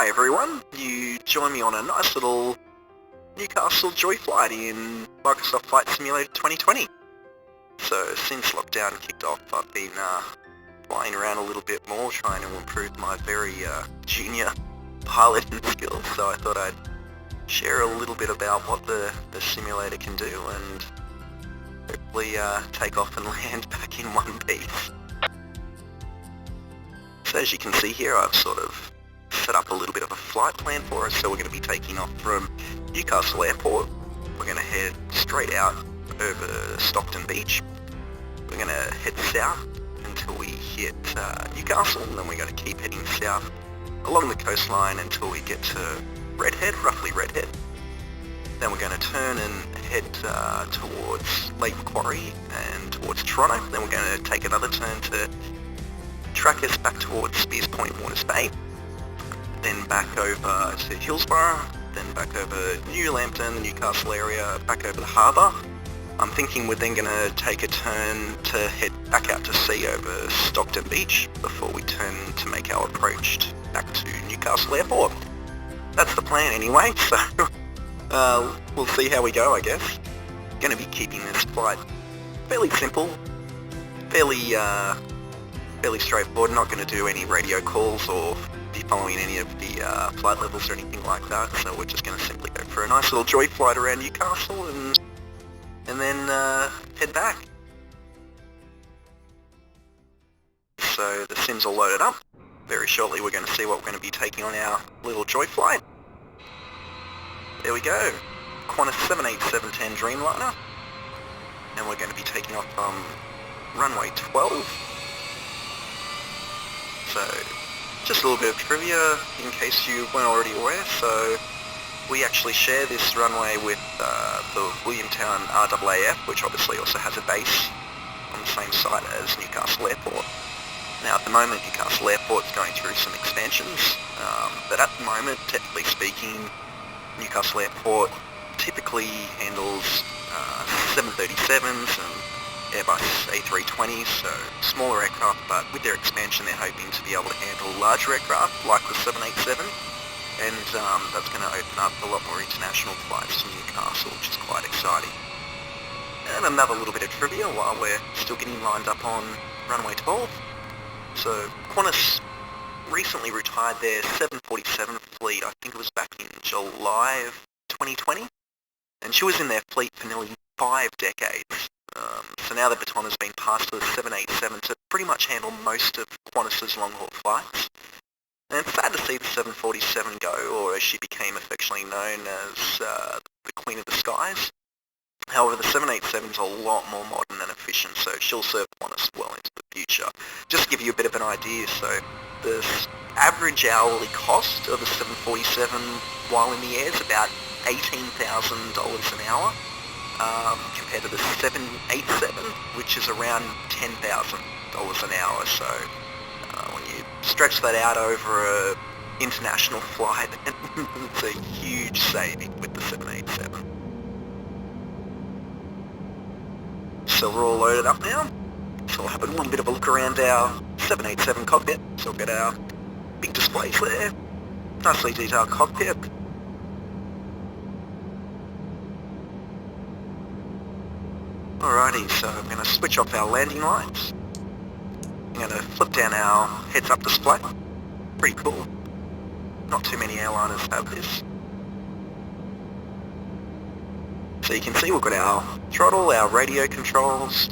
Hi everyone, you join me on a nice little Newcastle joy flight in Microsoft Flight Simulator 2020. So since lockdown kicked off, I've been flying around a little bit more, trying to improve my very junior piloting skills. So I thought I'd share a little bit about what the simulator can do and hopefully take off and land back in one piece. So as you can see here, I've sort of set up a little bit of a flight plan for us. So we're going to be taking off from Newcastle Airport. We're going to head straight out over Stockton Beach. We're going to head south until we hit Newcastle, and then we're going to keep heading south along the coastline until we get to Redhead, roughly Redhead. Then we're going to turn and head towards Lake Macquarie and towards Toronto. Then we're going to take another turn to track us back towards Spears Point, Warners Bay. Then back over to Hillsborough, then back over New Lambton, the Newcastle area, back over the harbour. I'm thinking we're then going to take a turn to head back out to sea over Stockton Beach before we turn to make our approach back to Newcastle Airport. That's the plan anyway, so we'll see how we go, I guess. Going to be keeping this flight fairly simple, fairly straightforward. Not going to do any radio calls or be following any of the flight levels or anything like that, so we're just going to simply go for a nice little joy flight around Newcastle and then head back. So the sim's all loaded up. Very shortly we're going to see what we're going to be taking on our little joy flight. There we go, Qantas 787-10 Dreamliner, and we're going to be taking off from runway 12. So just a little bit of trivia in case you weren't already aware. So we actually share this runway with the Williamtown RAAF, which obviously also has a base on the same site as Newcastle Airport. Now at the moment Newcastle Airport is going through some expansions, but at the moment, technically speaking, Newcastle Airport typically handles 737s and Airbus A320s, so smaller aircraft, but with their expansion they're hoping to be able to handle larger aircraft like the 787, and that's going to open up a lot more international flights to Newcastle, which is quite exciting. And another little bit of trivia while we're still getting lined up on runway 12. So Qantas recently retired their 747 fleet, I think it was back in July of 2020, and she was in their fleet for nearly 5 decades. So now the baton has been passed to the 787 to pretty much handle most of Qantas's long-haul flights. And it's sad to see the 747 go, or as she became affectionately known as the Queen of the Skies. However, the 787 is a lot more modern and efficient, so she'll serve Qantas well into the future. Just to give you a bit of an idea, so the average hourly cost of a 747 while in the air is about $18,000 an hour. Compared to the 787, which is around $10,000 an hour. So when you stretch that out over an international flight, it's a huge saving with the 787. So we're all loaded up now. So we'll have a little bit of a look around our 787 cockpit. So we've got our big displays there, nicely detailed cockpit. Alrighty, so I'm going to switch off our landing lights. I'm going to flip down our heads-up display. Pretty cool. Not too many airliners have this. So you can see we've got our throttle, our radio controls.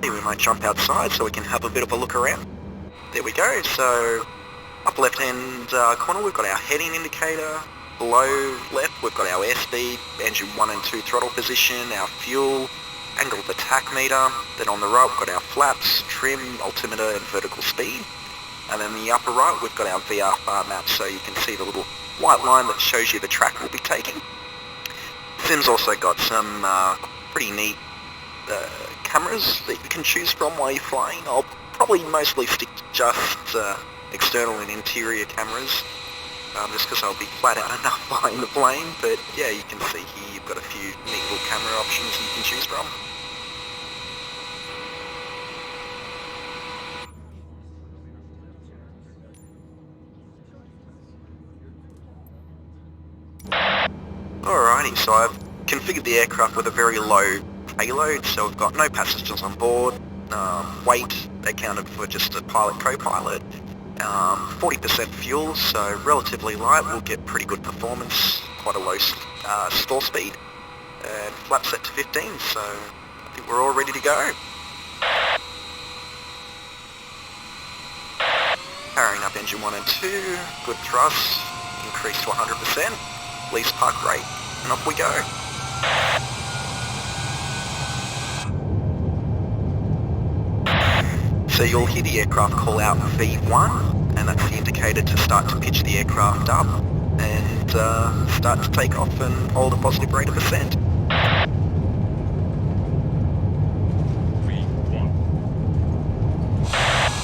Here we might jump outside so we can have a bit of a look around. There we go, so up left-hand corner we've got our heading indicator. Below left, we've got our airspeed, engine 1 and 2 throttle position, our fuel, angle of attack meter. Then on the right, we've got our flaps, trim, altimeter, and vertical speed. And then in the upper right, we've got our VFR map, so you can see the little white line that shows you the track we'll be taking. Sim's also got some pretty neat cameras that you can choose from while you're flying. I'll probably mostly stick to just external and interior cameras. Just because I'll be flat out enough flying the plane, but yeah, you can see here you've got a few neat little camera options you can choose from. Alrighty, so I've configured the aircraft with a very low payload, so we've got no passengers on board, weight accounted for just a pilot, co-pilot, 40% fuel, so relatively light, we'll get pretty good performance, quite a low stall speed, and flap set to 15, so I think we're all ready to go. Powering up engine 1 and 2, good thrust, increase to 100%, lease park rate, and off we go. So you'll hear the aircraft call out V1, and that's the indicator to start to pitch the aircraft up and start to take off and hold a positive rate of ascent.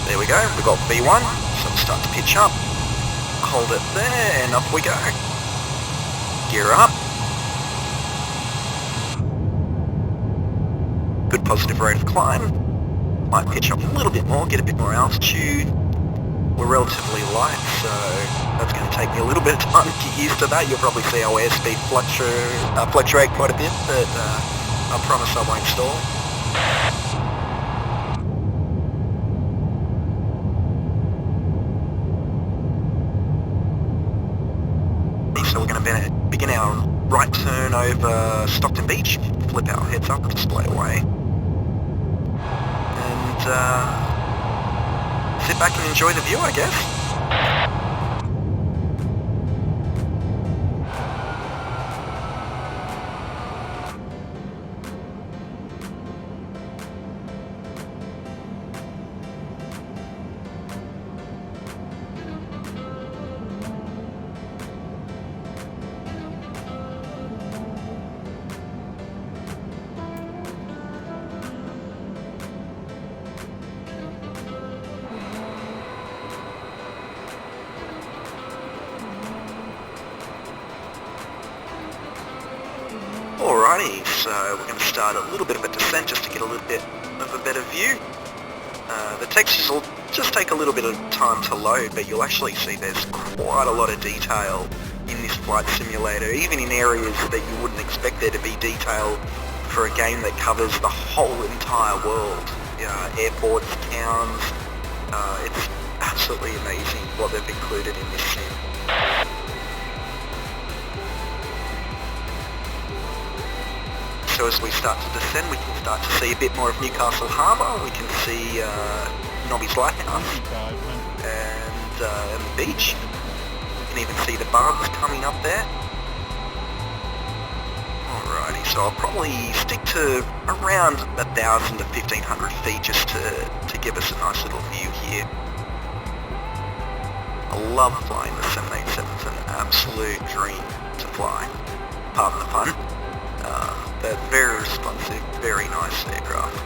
There we go, we've got V1, so we'll start to pitch up, hold it there, and off we go. Gear up. Good positive rate of climb. Might pitch up a little bit more, get a bit more altitude. We're relatively light, so that's going to take me a little bit of time to get used to that. You'll probably see our airspeed fluctuate quite a bit, but I promise I won't stall. So we're going to begin our right turn over Stockton Beach, flip our heads up, display away, and sit back and enjoy the view, I guess. Alrighty, so we're going to start a little bit of a descent just to get a little bit of a better view. The textures will just take a little bit of time to load, but you'll actually see there's quite a lot of detail in this flight simulator, even in areas that you wouldn't expect there to be detail for a game that covers the whole entire world. Airports, towns, it's absolutely amazing what they've included in this sim. So as we start to descend, we can start to see a bit more of Newcastle Harbour. We can see Nobby's Lighthouse and the beach. You can even see the bugs coming up there. Alrighty, so I'll probably stick to around 1,000 to 1,500 feet just to give us a nice little view here. I love flying the 787. It's an absolute dream to fly. Pardon the pun. They're very responsive, very nice aircraft.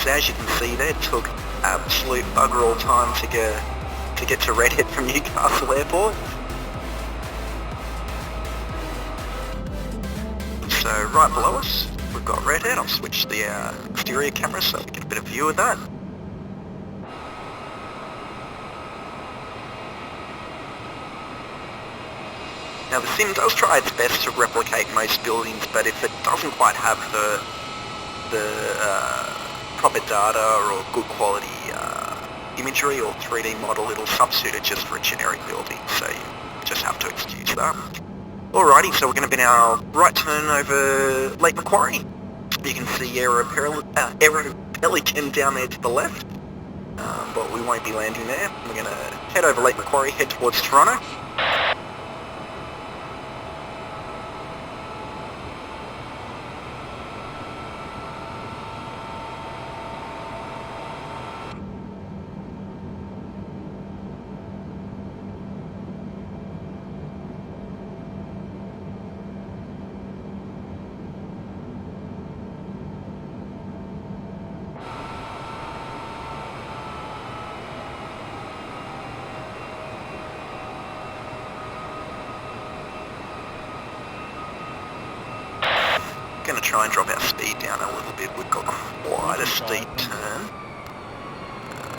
As you can see there, it took absolute bugger all time to get to Redhead from Newcastle Airport. So right below us, we've got Redhead. I'll switch the exterior camera so we get a bit of view of that. Now the sim does try its best to replicate most buildings, but if it doesn't quite have the proper data or good quality imagery or 3D model, it'll substitute it just for a generic building, so you just have to excuse that. Alrighty, so we're going to be our right turn over Lake Macquarie. You can see Aero Pelican down there to the left, but we won't be landing there. We're going to head over Lake Macquarie, head towards Toronto. going to try and drop our speed down a little bit. We've got quite a steep turn.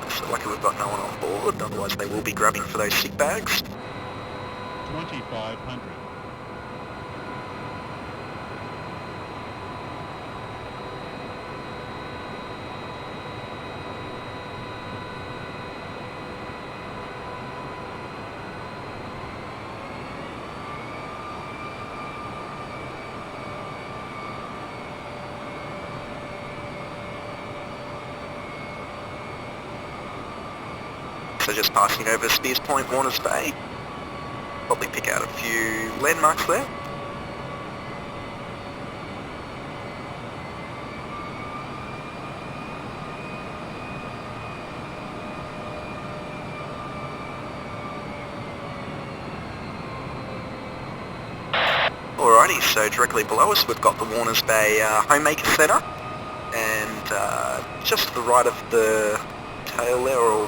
So lucky we've got no one on board, otherwise they will be grabbing for those sick bags. 2500. So just passing over Spears Point, Warners Bay. Probably pick out a few landmarks there. Alrighty, so directly below us we've got the Warners Bay Homemaker Centre, and just to the right of the tail there, or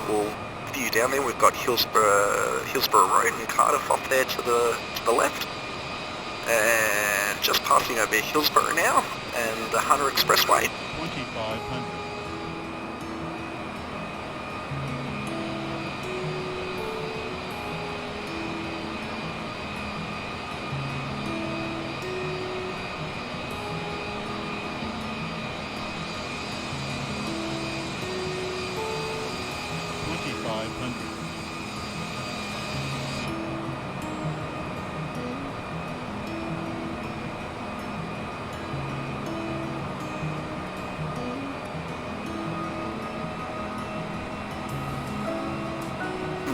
view down there, we've got Hillsborough Road and Cardiff off there to the left, and just passing over Hillsborough now and the Hunter Expressway. 2500.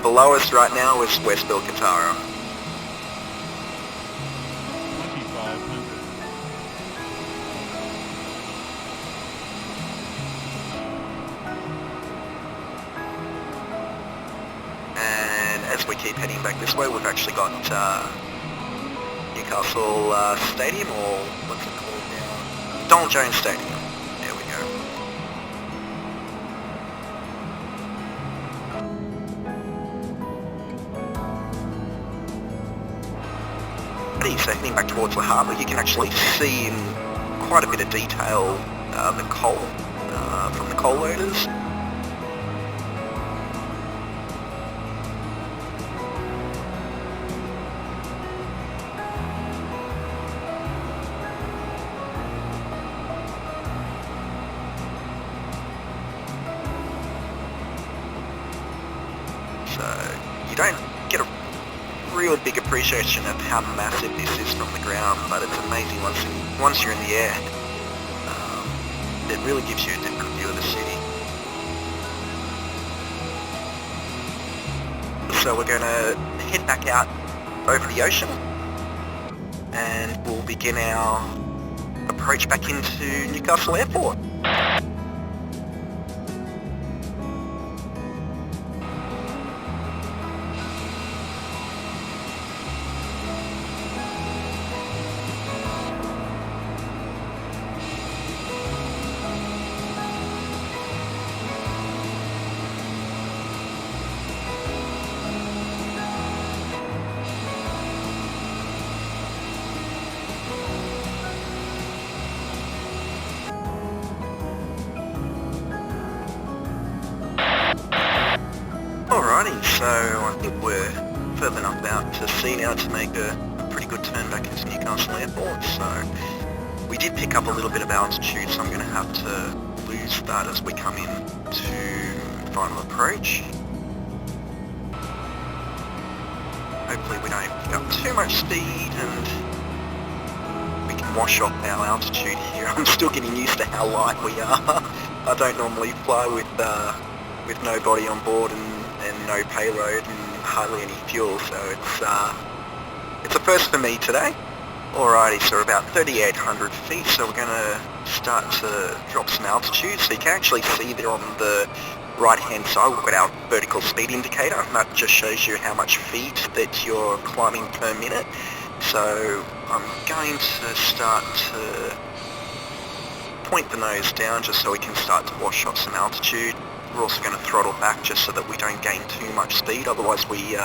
Below us right now is Westville Katara. 2500. And as we keep heading back this way, we've actually got Newcastle Stadium, or what's it called now? Donald Jones Stadium. There we go. So heading back towards the harbour, you can actually see in quite a bit of detail the coal from the coal loaders. So you don't get a real big appreciation of how massive this is from the ground, but it's amazing once you're in the air. It really gives you a different view of the city. So we're going to head back out over the ocean, and we'll begin our approach back into Newcastle Airport. Alrighty, so I think we're further enough out to sea now to make a pretty good turn back into Newcastle Airport. So we did pick up a little bit of altitude, so I'm going to have to lose that as we come in to final approach. Hopefully we don't pick up too much speed and we can wash off our altitude here. I'm still getting used to how light we are. I don't normally fly with nobody on board and no payload and hardly any fuel, so it's a first for me today. Alrighty, so we're about 3,800 feet, so we're going to start to drop some altitude. So you can actually see there on the right hand side we've got our vertical speed indicator, and that just shows you how much feet that you're climbing per minute. So I'm going to start to point the nose down just so we can start to wash off some altitude. We're also going to throttle back just so that we don't gain too much speed, otherwise we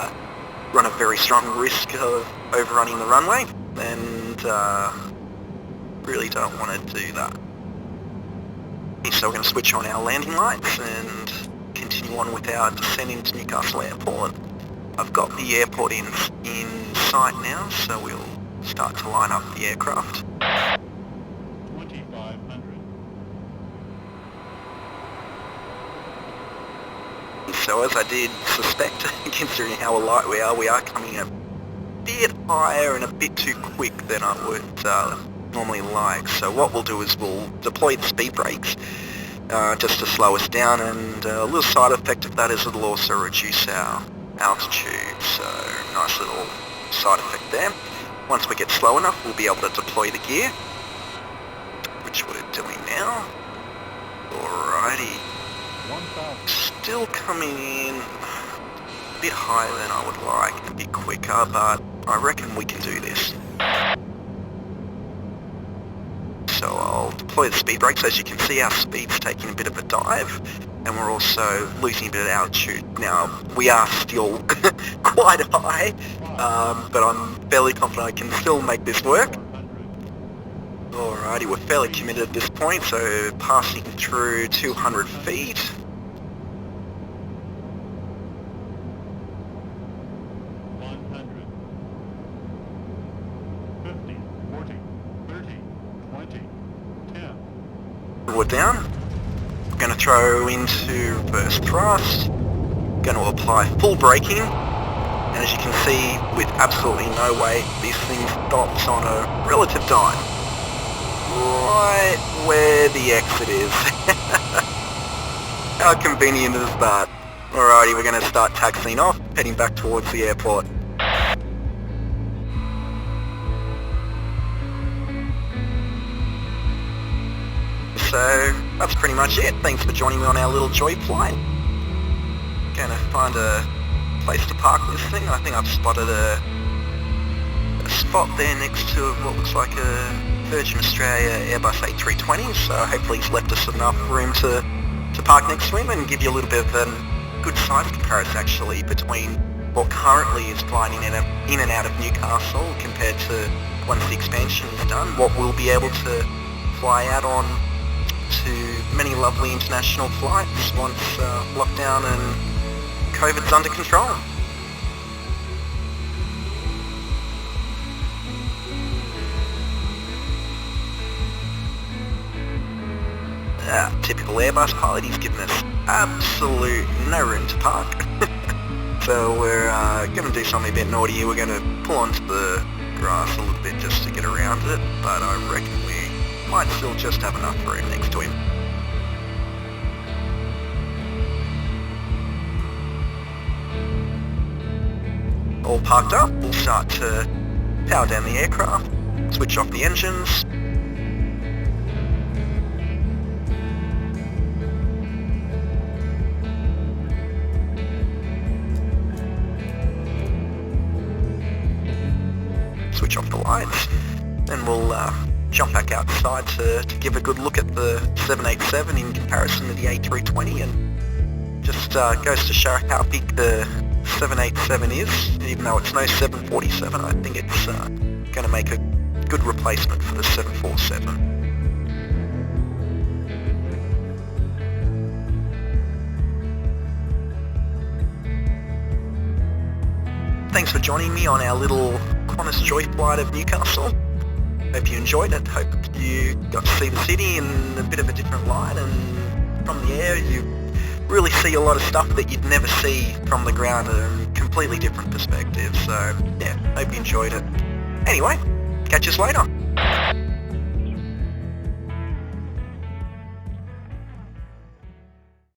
run a very strong risk of overrunning the runway. And Really don't want to do that. So we're going to switch on our landing lights and continue on with our descent into Newcastle Airport. I've got the airport in sight now, so we'll start to line up the aircraft. 2500. So as I did suspect, considering how light we are coming a bit higher and a bit too quick than I would normally like. So what we'll do is we'll deploy the speed brakes just to slow us down, and a little side effect of that is it'll also reduce our altitude. So nice little side effect there. Once we get slow enough, we'll be able to deploy the gear, which we're doing now. Alrighty. 1000. Still coming in a bit higher than I would like, a bit quicker, but I reckon we can do this. So I'll deploy the speed brakes. As you can see, our speed's taking a bit of a dive, and we're also losing a bit of altitude. Now, we are still quite high, but I'm fairly confident I can still make this work. 400. Alrighty, we're fairly committed at this point, so passing through 200 feet. 100. 50. 40. 30. 20. 10. We're down. We're going to throw into reverse thrust. Going to apply full braking. And as you can see, with absolutely no weight, this thing stops on a relative dime. Right where the exit is. How convenient is that? Alrighty, we're going to start taxiing off, heading back towards the airport. So, that's pretty much it. Thanks for joining me on our little joy flight. Gonna find a place to park this thing. I think I've spotted a spot there next to what looks like a Virgin Australia Airbus A320, so hopefully he's left us enough room to park next to him and give you a little bit of a good size comparison actually between what currently is flying in and out of Newcastle compared to once the expansion is done, what we'll be able to fly out on to many lovely international flights once lockdown and COVID's under control. Typical Airbus pilot, he's given us absolute no room to park. So we're going to do something a bit naughty here. We're going to pull onto the grass a little bit just to get around it, but I reckon we might still just have enough room next to him. All parked up, we'll start to power down the aircraft, switch off the engines. Switch off the lights, then we'll jump back outside to give a good look at the 787 in comparison to the A320, and just goes to show how big the 787 is. Even though it's no 747, I think it's going to make a good replacement for the 747. Thanks for joining me on our little Qantas joy flight of Newcastle. Hope you enjoyed it. Hope you got to see the city in a bit of a different light, and from the air you really see a lot of stuff that you'd never see from the ground in a completely different perspective. So yeah, hope you enjoyed it. Anyway, catch us later.